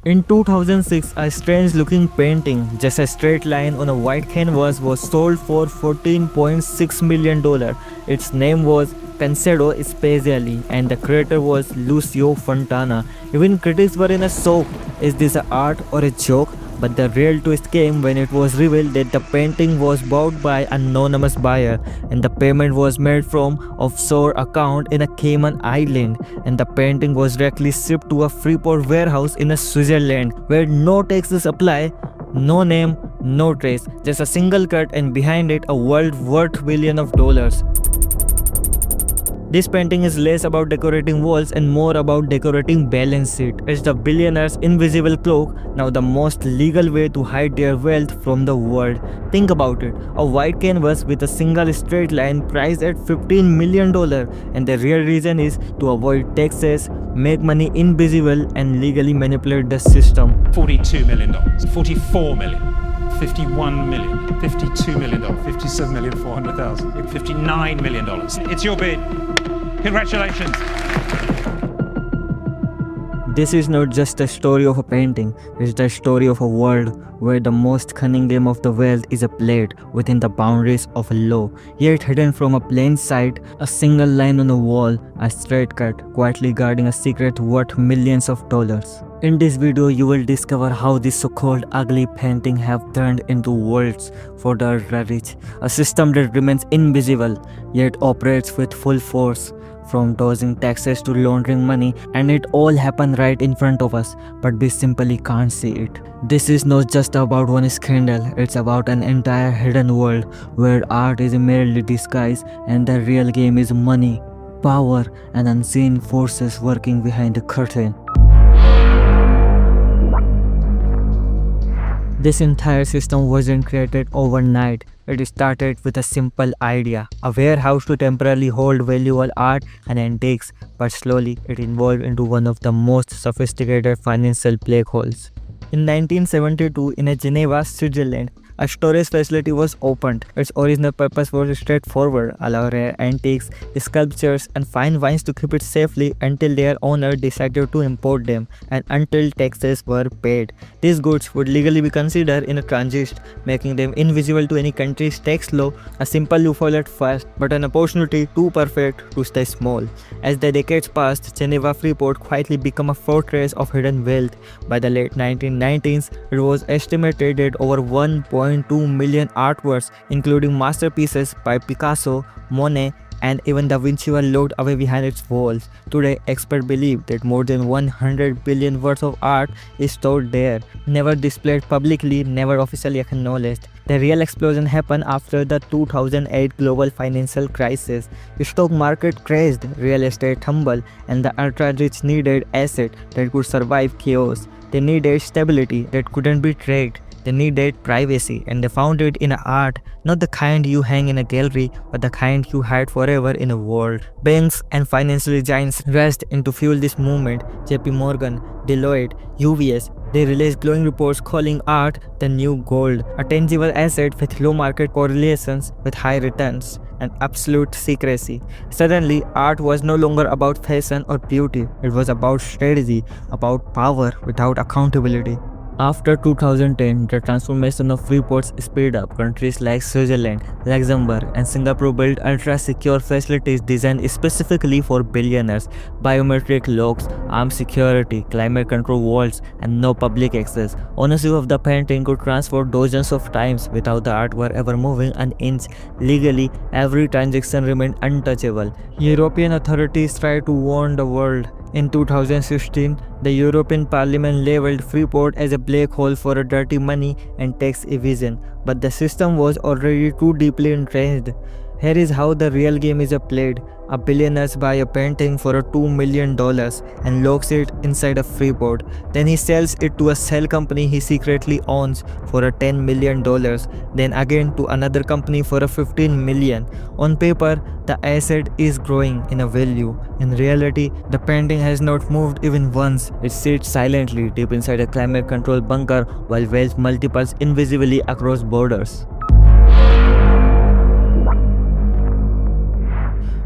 In 2006, a strange looking painting, just a straight line on a white canvas, was sold for $14.6 million. Its name was Pensedo Spaziali and the creator was Lucio Fontana. Even critics were in a shock. Is this a art or a joke? But the real twist came when it was revealed that the painting was bought by an anonymous buyer and the payment was made from offshore account in a Cayman Island, and the painting was directly shipped to a Freeport warehouse in a Switzerland where no taxes apply. No name, no trace, just a single cut and behind it a world worth billions of dollars. This painting is less about decorating walls and more about decorating balance sheet. It's the billionaire's invisible cloak, now the most legal way to hide their wealth from the world. Think about it, a white canvas with a single straight line priced at $15 million, and the real reason is to avoid taxes, make money invisible and legally manipulate the system. $42 million, $44 million. $51 million, $52 million, $57 million, $400,000, $59 million. It's your bid. Congratulations. This is not just a story of a painting, it's the story of a world where the most cunning game of the wealth is played within the boundaries of a law, yet hidden from a plain sight, a single line on a wall, a straight cut, quietly guarding a secret worth millions of dollars. In this video, you will discover how this so-called ugly painting have turned into worlds for the ultra-rich, a system that remains invisible yet operates with full force, from dodging taxes to laundering money, and it all happened right in front of us, but we simply can't see it. This is not just about one scandal, it's about an entire hidden world where art is merely disguise and the real game is money, power, and unseen forces working behind the curtain. This entire system wasn't created overnight. It started with a simple idea, a warehouse to temporarily hold valuable art and antiques, but slowly it evolved into one of the most sophisticated financial black holes. In 1972, in Geneva, Switzerland, a storage facility was opened. Its original purpose was straightforward: allow rare antiques, sculptures, and fine wines to keep it safely until their owner decided to import them and until taxes were paid. These goods would legally be considered in a transit, making them invisible to any country's tax law, a simple loophole at first, but an opportunity too perfect to stay small. As the decades passed, Geneva Freeport quietly became a fortress of hidden wealth. By the late 1990s, it was estimated that over 1.2 million artworks, including masterpieces by Picasso, Monet, and even Da Vinci, were locked away behind its walls. Today, experts believe that more than 100 billion worth of art is stored there, never displayed publicly, never officially acknowledged. The real explosion happened after the 2008 global financial crisis. The stock market crashed, real estate tumbled, and the ultra-rich needed assets that could survive chaos. They needed stability that couldn't be tracked. They needed privacy, and they found it in art, not the kind you hang in a gallery, but the kind you hide forever in a world. Banks and financial giants rushed in to fuel this movement. JP Morgan, Deloitte, UBS, they released glowing reports calling art the new gold, a tangible asset with low market correlations with high returns and absolute secrecy. Suddenly, art was no longer about fashion or beauty. It was about strategy, about power without accountability. After 2010, the transformation of Freeports sped up. Countries like Switzerland, Luxembourg, and Singapore built ultra-secure facilities designed specifically for billionaires. Biometric locks, armed security, climate control walls, and no public access. Ownership of the painting could transfer dozens of times without the artwork ever moving an inch. Legally, every transaction remained untouchable. European authorities tried to warn the world. In 2016, the European Parliament labeled Freeport as a black hole for dirty money and tax evasion, but the system was already too deeply entrenched. Here is how the real game is played. A billionaire buys a painting for $2 million and locks it inside a Freeport. Then he sells it to a shell company he secretly owns for $10 million. Then again to another company for $15 million. On paper, the asset is growing in a value. In reality, the painting has not moved even once. It sits silently deep inside a climate control bunker while wealth multiples invisibly across borders.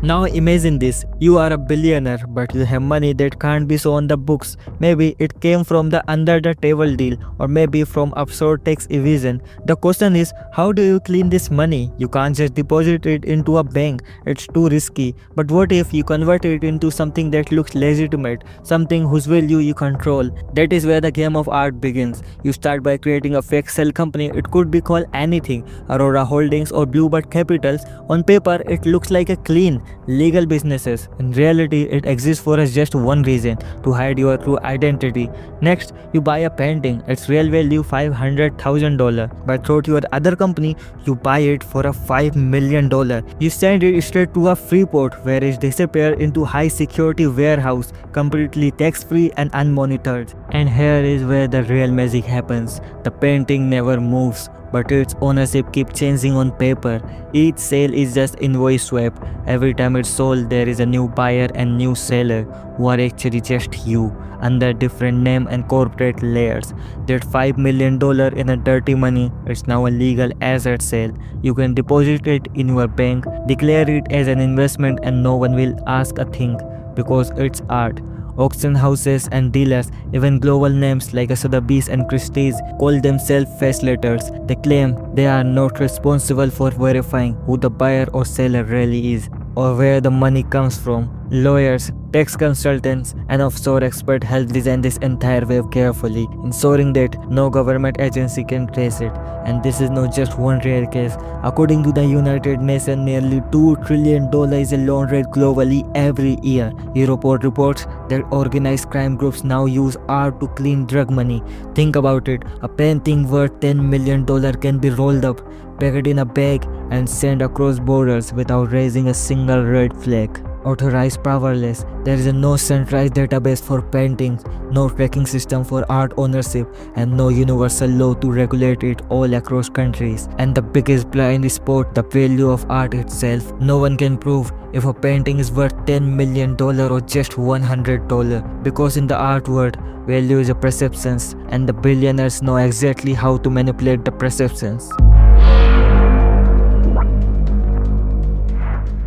Now imagine this, you are a billionaire but you have money that can't be shown on the books. Maybe it came from the under the table deal or maybe from absurd tax evasion. The question is, how do you clean this money? You can't just deposit it into a bank, it's too risky. But what if you convert it into something that looks legitimate, something whose value you control? That is where the game of art begins. You start by creating a fake shell company. It could be called anything, Aurora Holdings or Bluebird Capitals. On paper it looks like a clean legal businesses. In reality, it exists for just one reason: to hide your true identity. Next, you buy a painting. Its real value $500,000. But through your other company, you buy it for a $5 million. You send it straight to a Freeport where it disappears into high security warehouse, completely tax free and unmonitored. And here is where the real magic happens. The painting never moves, but its ownership keeps changing on paper. Each sale is just invoice swap. Every time it's sold, there is a new buyer and new seller who are actually just you, under different name and corporate layers. That $5 million in a dirty money, it's now a legal asset sale. You can deposit it in your bank, declare it as an investment, and no one will ask a thing because it's art. Auction houses and dealers, even global names like Sotheby's and Christie's, call themselves facilitators. They claim they are not responsible for verifying who the buyer or seller really is or where the money comes from. Lawyers, tax consultants, and offshore experts help design this entire wave carefully, ensuring that no government agency can trace it. And this is not just one rare case. According to the United Nations, nearly $2 trillion is laundered globally every year. Europol reports that organized crime groups now use art to clean drug money. Think about it, a painting worth $10 million can be rolled up, packed in a bag, and sent across borders without raising a single red flag. Authorized powerless. There is no centralized database for paintings, no tracking system for art ownership, and no universal law to regulate it all across countries. And the biggest blind spot, the value of art itself. No one can prove if a painting is worth $10 million or just $100, because in the art world, value is a perceptions, and the billionaires know exactly how to manipulate the perceptions.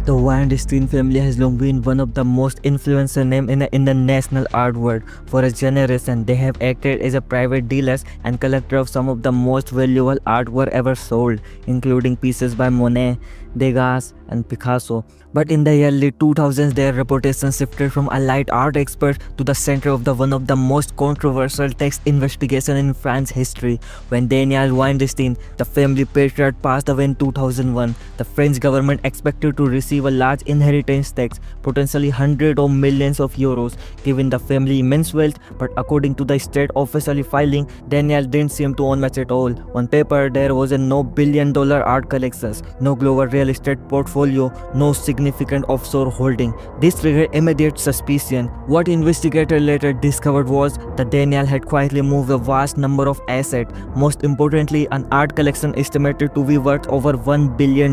The Weinstein family has long been one of the most influential names in the national art world. For a generation, they have acted as a private dealers and collector of some of the most valuable artwork ever sold, including pieces by Monet, Degas, and Picasso. But in the early 2000s, their reputation shifted from a light art expert to the center of one of the most controversial tax investigations in France history. When Daniel Weinstein, the family patriarch, passed away in 2001, the French government expected to receive a large inheritance tax, potentially hundreds of millions of euros, given the family immense wealth. But according to the state officially filing, Daniel didn't seem to own much at all. On paper, there was no billion-dollar art collections, no global real estate portfolio, no significant offshore holding. This triggered immediate suspicion. What investigators later discovered was that Daniel had quietly moved a vast number of assets, most importantly an art collection estimated to be worth over $1 billion,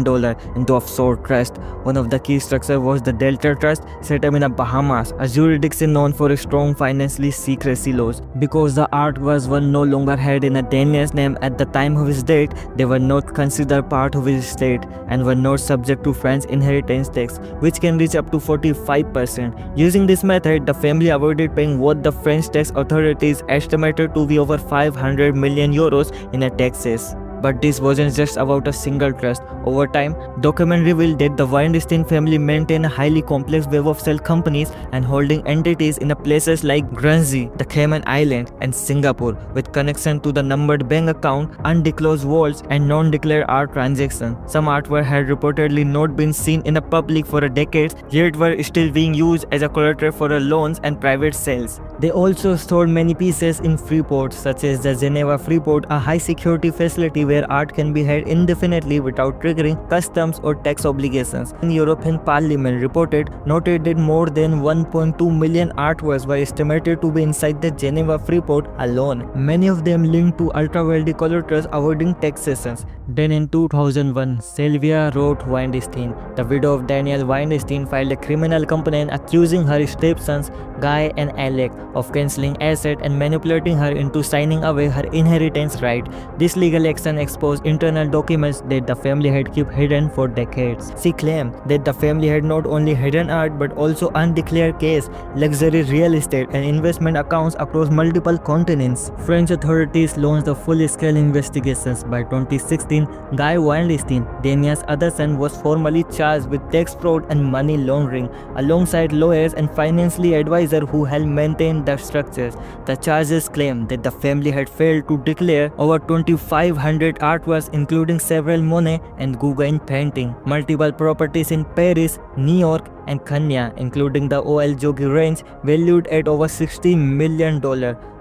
into offshore trust. One of the key structures was the Delta Trust, set up in the Bahamas, a jurisdiction known for strong financial secrecy laws. Because the art was no longer held in Daniel's name at the time of his death, they were not considered part of his estate and were not subject to French inheritance tax, which can reach up to 45%. Using this method, the family avoided paying what the French tax authorities estimated to be over 500 million euros in taxes. But this wasn't just about a single trust. Over time, documents revealed that the Weinstein family maintained a highly complex web of shell companies and holding entities in places like Guernsey, the Cayman Islands, and Singapore, with connection to the numbered bank account, undisclosed vaults, and non-declared art transactions. Some artwork had reportedly not been seen in the public for decades, yet were still being used as a collateral for loans and private sales. They also stored many pieces in Freeport, such as the Geneva Freeport, a high-security facility where art can be held indefinitely without triggering customs or tax obligations. The European Parliament noted that more than 1.2 million artworks were estimated to be inside the Geneva Freeport alone, many of them linked to ultra-wealthy collectors avoiding taxation. Then in 2001, Sylvia Roth Weinstein, the widow of Daniel Weinstein, filed a criminal complaint accusing her stepsons, Guy and Alec, of cancelling assets and manipulating her into signing away her inheritance right. This legal action exposed internal documents that the family had kept hidden for decades. She claimed that the family had not only hidden art but also undeclared cash, luxury real estate, and investment accounts across multiple continents. French authorities launched a full-scale investigations. By 2016, Guy Weinstein, Damien's other son, was formally charged with tax fraud and money laundering, alongside lawyers and financial advisors who helped maintain the structures. The charges claim that the family had failed to declare over 2,500 artworks, including several Monet and Gauguin paintings, multiple properties in Paris, New York, and Kenya, including the OL Jogi range, valued at over $60 million,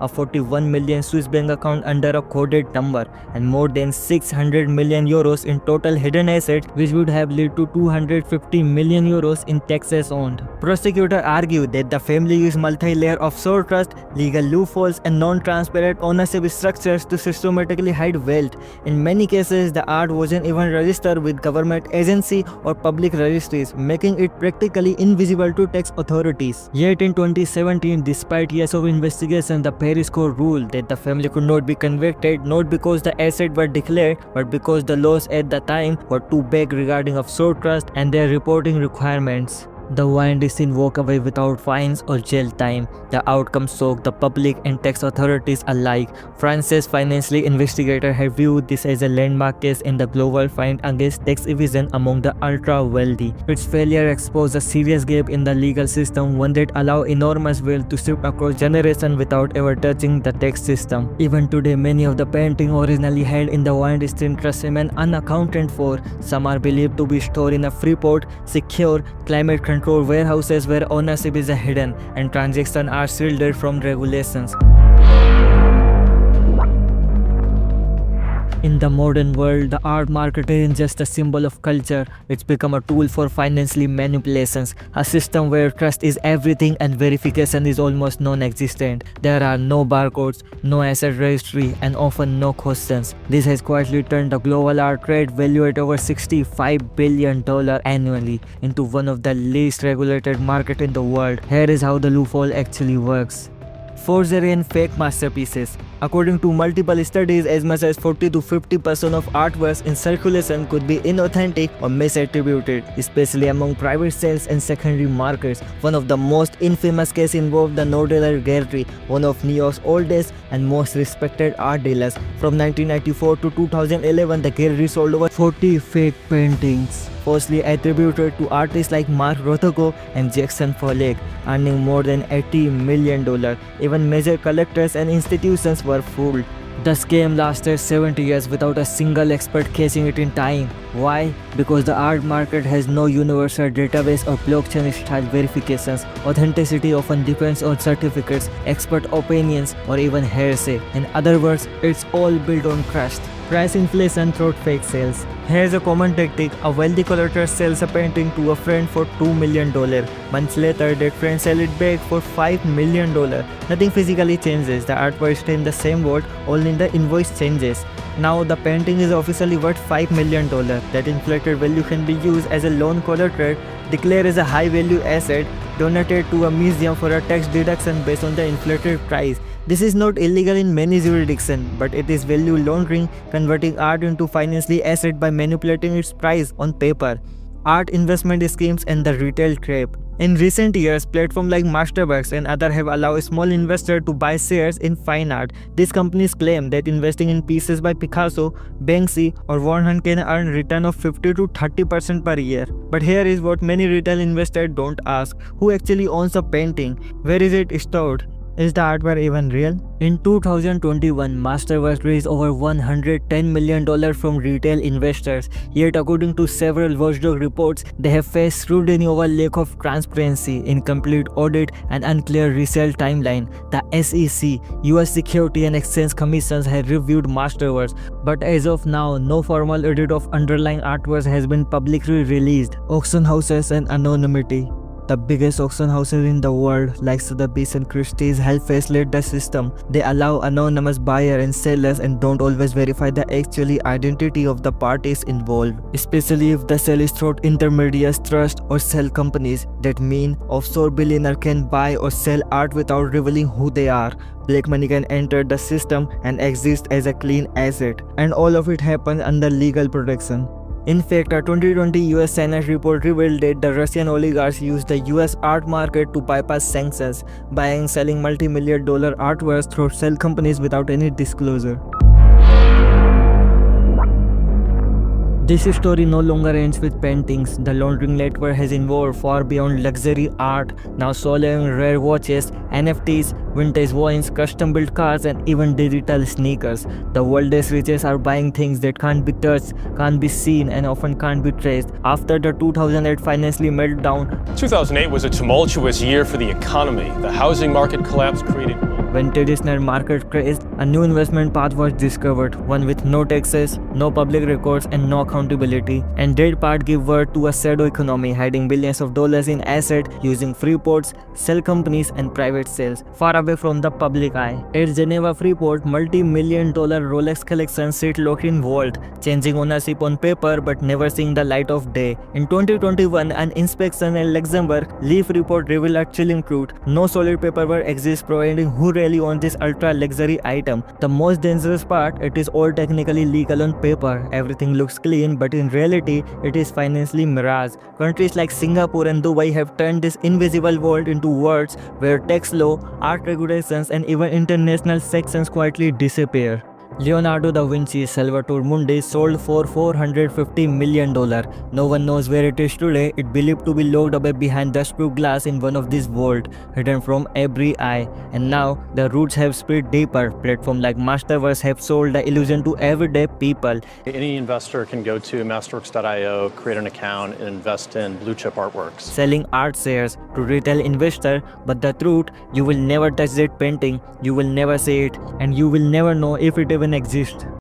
a 41 million Swiss bank account under a coded number, and more than 600 million euros in total hidden assets, which would have led to 250 million euros in taxes owed. Prosecutors argued that the family used multi-layer offshore trust, legal loopholes, and non-transparent ownership structures to systematically hide wealth. In many cases, the art wasn't even registered with government agency or public registries, making it practically invisible to tax authorities. Yet in 2017, despite years of investigation, the Paris court ruled that the family could not be convicted, not because the assets were declared, but because the laws at the time were too vague regarding offshore trust and their reporting requirements. The Weinstein walked away without fines or jail time. The outcome shocked the public and tax authorities alike. France's financial investigator had viewed this as a landmark case in the global fight against tax evasion among the ultra-wealthy. Its failure exposed a serious gap in the legal system, one that allowed enormous wealth to shift across generations without ever touching the tax system. Even today, many of the paintings originally held in the Weinstein Trust remain unaccounted for. Some are believed to be stored in a Freeport, secure, climate-controlled warehouses where ownership is hidden and transactions are shielded from regulations. In the modern world, the art market isn't just a symbol of culture, it's become a tool for financial manipulations, a system where trust is everything and verification is almost non-existent. There are no barcodes, no asset registry, and often no questions. This has quietly turned the global art trade, valued at over $65 billion annually, into one of the least regulated markets in the world. Here is how the loophole actually works. Forgery and fake masterpieces. According to multiple studies, as much as 40 to 50% of artworks in circulation could be inauthentic or misattributed, especially among private sales and secondary markets. One of the most infamous cases involved the Knoedler Gallery, one of New York's oldest and most respected art dealers. From 1994 to 2011, the gallery sold over 40 fake paintings, falsely attributed to artists like Mark Rothko and Jackson Pollock, earning more than $80 million. Even major collectors and institutions were fooled. The scam lasted 70 years without a single expert catching it in time. Why? Because the art market has no universal database or blockchain-style verifications. Authenticity often depends on certificates, expert opinions, or even hearsay. In other words, it's all built on trust. Price inflation through fake sales. Here's a common tactic. A wealthy collector sells a painting to a friend for $2 million. Months later, that friend sells it back for $5 million. Nothing physically changes. The artwork stays in the same world, only the invoice changes. Now the painting is officially worth $5 million. That inflated value can be used as a loan collateral, declared as a high value asset, donated to a museum for a tax deduction based on the inflated price. This is not illegal in many jurisdictions, but it is value laundering, converting art into financial asset by manipulating its price on paper. Art investment schemes and the retail trap. In recent years, platforms like Masterworks and others have allowed small investors to buy shares in fine art. These companies claim that investing in pieces by Picasso, Banksy, or Van Gogh can earn return of 50 to 30% per year. But here is what many retail investors don't ask: who actually owns a painting? Where is it stored? Is the artwork even real? In 2021, Masterworks raised over $110 million from retail investors. Yet, according to several Watchdog reports, they have faced scrutiny over lack of transparency, incomplete audit, and unclear resale timeline. The SEC, US Security and Exchange Commissions, have reviewed Masterworks, but as of now, no formal audit of underlying artworks has been publicly released. Auction houses and anonymity. The biggest auction houses in the world, like Sotheby's and Christie's, help facilitate the system. They allow anonymous buyers and sellers and don't always verify the actual identity of the parties involved, especially if the sale is through intermediaries, trust, or sell companies. That mean offshore billionaires can buy or sell art without revealing who they are. Black money can enter the system and exist as a clean asset, and all of it happens under legal protection. In fact, a 2020 US Senate report revealed that the Russian oligarchs used the US art market to bypass sanctions, buying and selling multi-million-dollar artworks through sell companies without any disclosure. This story no longer ends with paintings. The laundering network has evolved far beyond luxury art, now selling rare watches, NFTs, vintage wines, custom-built cars, and even digital sneakers. The world's richest are buying things that can't be touched, can't be seen, and often can't be traced. After the 2008 financial meltdown, 2008 was a tumultuous year for the economy. The housing market collapse created... when traditional market crashed, a new investment path was discovered, one with no taxes, no public records, and no accountability. And that path gave birth to a shadow economy, hiding billions of dollars in assets, using free ports, shell companies, and private sales, far away from the public eye. At Geneva Freeport, multi-million-dollar Rolex collections sit locked in vault, changing ownership on paper but never seeing the light of day. In 2021, an inspection in Luxembourg, Leaf report revealed a chilling truth: no solid paperwork exists providing who really owns this ultra luxury item. The most dangerous part, it is all technically legal on paper. Everything looks clean, but in reality, it is financially mirage. Countries like Singapore and Dubai have turned this invisible world into worlds where tax law, art regulations, and even international sanctions quietly disappear. Leonardo da Vinci's Salvator Mundi sold for $450 million. No one knows where it is today. It believed to be locked away behind dustproof glass in one of these vaults, hidden from every eye. And now, the roots have spread deeper. Platforms like Masterverse have sold the illusion to everyday people. Any investor can go to masterworks.io, create an account, and invest in blue chip artworks. Selling art shares to retail investor, but the truth, you will never touch that painting, you will never see it, and you will never know if it even exists.